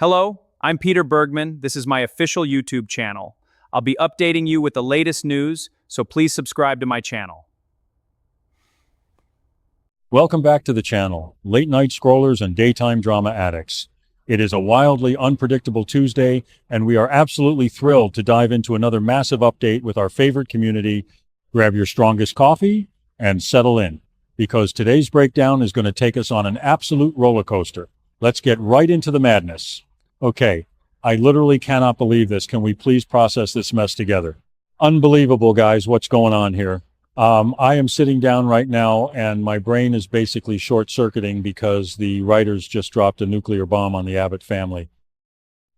Hello, I'm Peter Bergman. This is my official YouTube channel. I'll be updating you with the latest news, so please subscribe to my channel. Welcome back to the channel, late night scrollers and daytime drama addicts. It is a wildly unpredictable Tuesday, and we are absolutely thrilled to dive into another massive update with our favorite community. Grab your strongest coffee and settle in, because today's breakdown is going to take us on an absolute roller coaster. Let's get right into the madness. Okay, I literally cannot believe this. Can we please process this mess together? Unbelievable, guys. What's going on here? I am sitting down right now and my brain is basically short-circuiting because the writers just dropped a nuclear bomb on the Abbott family.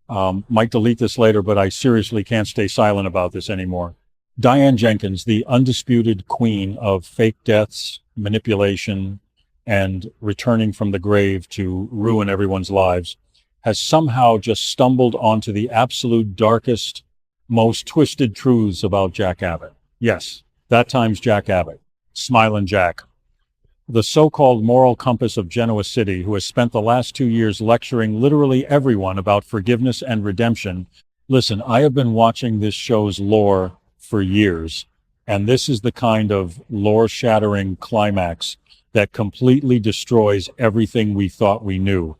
Might delete this later, but I seriously can't stay silent about this anymore. Diane Jenkins, the undisputed queen of fake deaths, manipulation, and returning from the grave to ruin everyone's lives, has somehow just stumbled onto the absolute darkest, most twisted truths about Jack Abbott. Yes. That time's Jack Abbott, Smilin' Jack, the so-called moral compass of Genoa City, who has spent the last 2 years lecturing literally everyone about forgiveness and redemption. Listen, I have been watching this show's lore for years, and this is the kind of lore-shattering climax that completely destroys everything we thought we knew.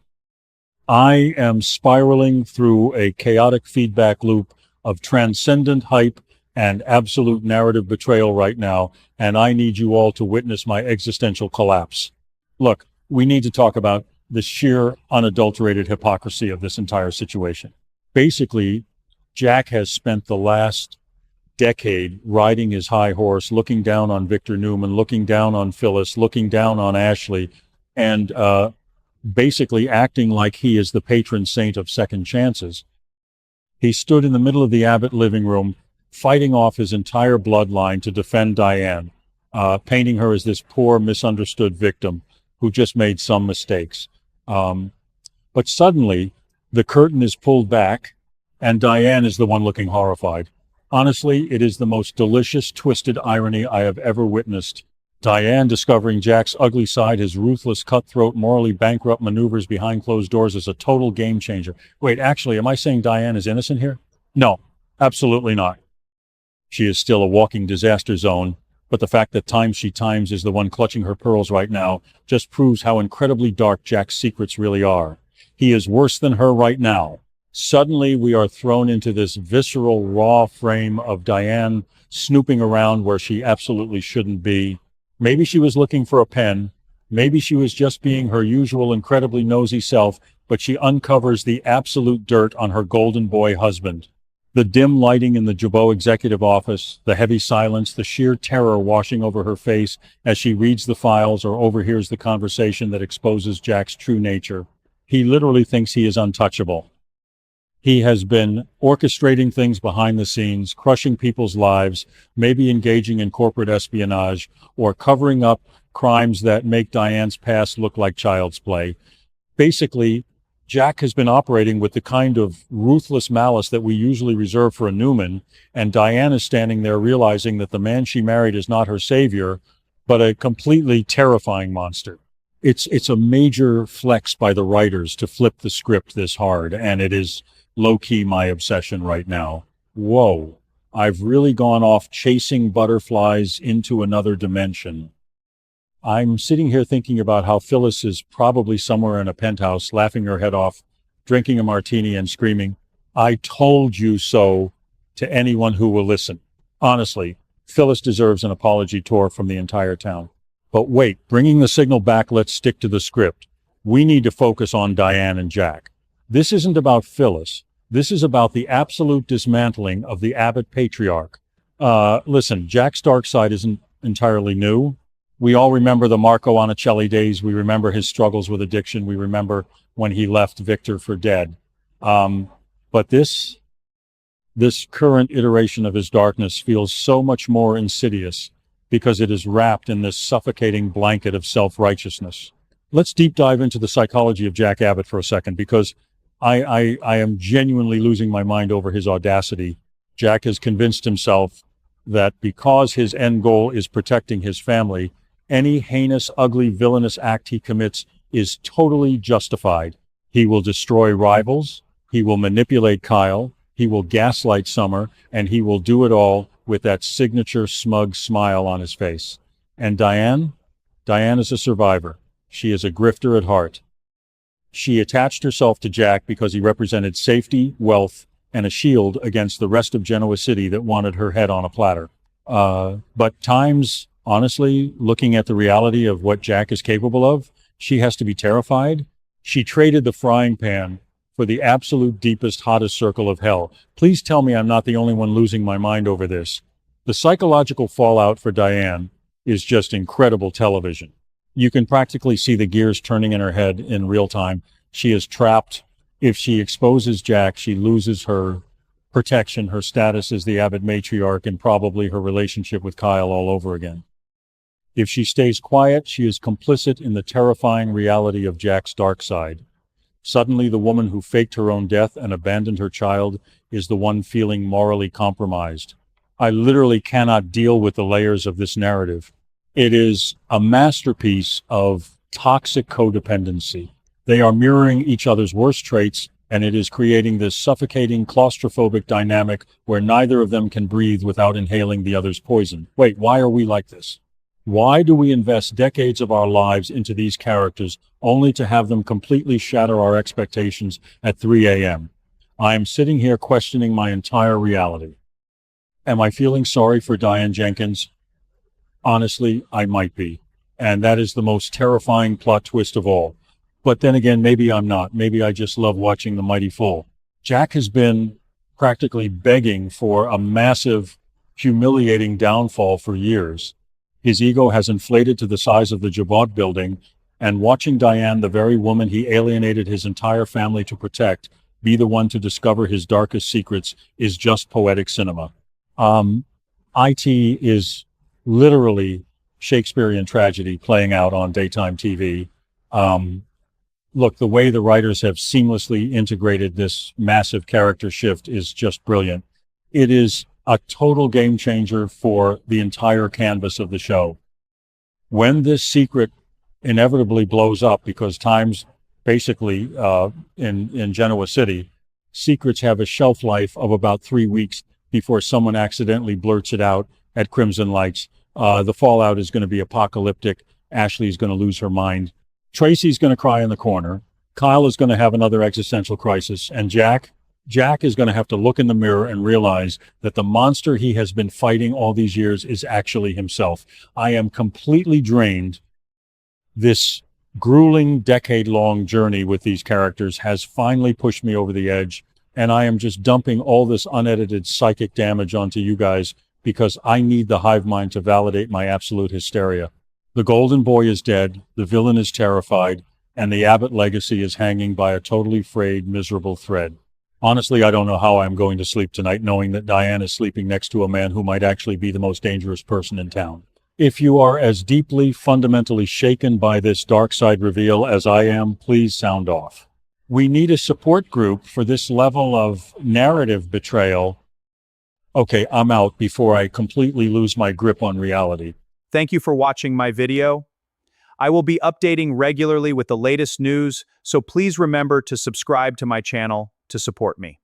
I am spiraling through a chaotic feedback loop of transcendent hype and absolute narrative betrayal right now, and I need you all to witness my existential collapse. Look, we need to talk about the sheer unadulterated hypocrisy of this entire situation. Basically, Jack has spent the last decade riding his high horse, looking down on Victor Newman, looking down on Phyllis, looking down on Ashley, and basically acting like he is the patron saint of second chances. He stood in the middle of the Abbott living room, fighting off his entire bloodline to defend Diane, painting her as this poor, misunderstood victim who just made some mistakes. But suddenly, the curtain is pulled back, and Diane is the one looking horrified. Honestly, it is the most delicious, twisted irony I have ever witnessed. Diane discovering Jack's ugly side, his ruthless, cutthroat, morally bankrupt maneuvers behind closed doors is a total game changer. Wait, actually, am I saying Diane is innocent here? No, absolutely not. She is still a walking disaster zone, but the fact that Time She Times is the one clutching her pearls right now just proves how incredibly dark Jack's secrets really are. He is worse than her right now. Suddenly, we are thrown into this visceral, raw frame of Diane snooping around where she absolutely shouldn't be. Maybe she was looking for a pen. Maybe she was just being her usual incredibly nosy self, but she uncovers the absolute dirt on her golden boy husband. The dim lighting in the Jabot executive office, the heavy silence, the sheer terror washing over her face as she reads the files or overhears the conversation that exposes Jack's true nature. He literally thinks he is untouchable. He has been orchestrating things behind the scenes, crushing people's lives, maybe engaging in corporate espionage, or covering up crimes that make Diane's past look like child's play. Basically, Jack has been operating with the kind of ruthless malice that we usually reserve for a Newman, and Diane is standing there realizing that the man she married is not her savior, but a completely terrifying monster. It's a major flex by the writers to flip the script this hard, and it is low-key my obsession right now. Whoa, I've really gone off chasing butterflies into another dimension. I'm sitting here thinking about how Phyllis is probably somewhere in a penthouse, laughing her head off, drinking a martini and screaming, "I told you so," to anyone who will listen. Honestly, Phyllis deserves an apology tour from the entire town. But wait, bringing the signal back, let's stick to the script. We need to focus on Diane and Jack. This isn't about Phyllis. This is about the absolute dismantling of the Abbott patriarch. Listen, Jack's dark side isn't entirely new. We all remember the Marco Onicelli days. We remember his struggles with addiction. We remember when he left Victor for dead. But this current iteration of his darkness feels so much more insidious because it is wrapped in this suffocating blanket of self-righteousness. Let's deep dive into the psychology of Jack Abbott for a second, because I am genuinely losing my mind over his audacity. Jack has convinced himself that because his end goal is protecting his family, any heinous, ugly, villainous act he commits is totally justified. He will destroy rivals. He will manipulate Kyle, he will gaslight Summer, and he will do it all with that signature smug smile on his face. And Diane? Diane is a survivor. She is a grifter at heart. She attached herself to Jack because he represented safety, wealth, and a shield against the rest of Genoa City that wanted her head on a platter. But times, honestly, looking at the reality of what Jack is capable of, she has to be terrified. She traded the frying pan for the absolute deepest, hottest circle of hell. Please tell me I'm not the only one losing my mind over this. The psychological fallout for Diane is just incredible television. You can practically see the gears turning in her head in real time. She is trapped. If she exposes Jack, she loses her protection, her status as the avid matriarch, and probably her relationship with Kyle all over again. If she stays quiet, she is complicit in the terrifying reality of Jack's dark side. Suddenly, the woman who faked her own death and abandoned her child is the one feeling morally compromised. I literally cannot deal with the layers of this narrative. It is a masterpiece of toxic codependency. They are mirroring each other's worst traits, and it is creating this suffocating, claustrophobic dynamic where neither of them can breathe without inhaling the other's poison. Wait, why are we like this? Why do we invest decades of our lives into these characters only to have them completely shatter our expectations at 3 a.m.? I am sitting here questioning my entire reality. Am I feeling sorry for Diane Jenkins? Honestly, I might be. And that is the most terrifying plot twist of all. But then again, maybe I'm not. Maybe I just love watching the mighty fall. Jack has been practically begging for a massive, humiliating downfall for years. His ego has inflated to the size of the Jabot building, and watching Diane, the very woman he alienated his entire family to protect, be the one to discover his darkest secrets is just poetic cinema. IT is literally Shakespearean tragedy playing out on daytime TV. Look, the way the writers have seamlessly integrated this massive character shift is just brilliant. It is a total game changer for the entire canvas of the show. When this secret inevitably blows up, because times basically in Genoa City, secrets have a shelf life of about 3 weeks before someone accidentally blurts it out at Crimson Lights. The fallout is going to be apocalyptic. Ashley's going to lose her mind. Tracy's going to cry in the corner. Kyle is going to have another existential crisis. And Jack is going to have to look in the mirror and realize that the monster he has been fighting all these years is actually himself. I am completely drained. This grueling, decade-long journey with these characters has finally pushed me over the edge, and I am just dumping all this unedited psychic damage onto you guys because I need the hive mind to validate my absolute hysteria. The golden boy is dead, the villain is terrified, and the Abbott legacy is hanging by a totally frayed, miserable thread. Honestly, I don't know how I'm going to sleep tonight knowing that Diane is sleeping next to a man who might actually be the most dangerous person in town. If you are as deeply, fundamentally shaken by this dark side reveal as I am, please sound off. We need a support group for this level of narrative betrayal. Okay, I'm out before I completely lose my grip on reality. Thank you for watching my video. I will be updating regularly with the latest news, so please remember to subscribe to my channel to support me.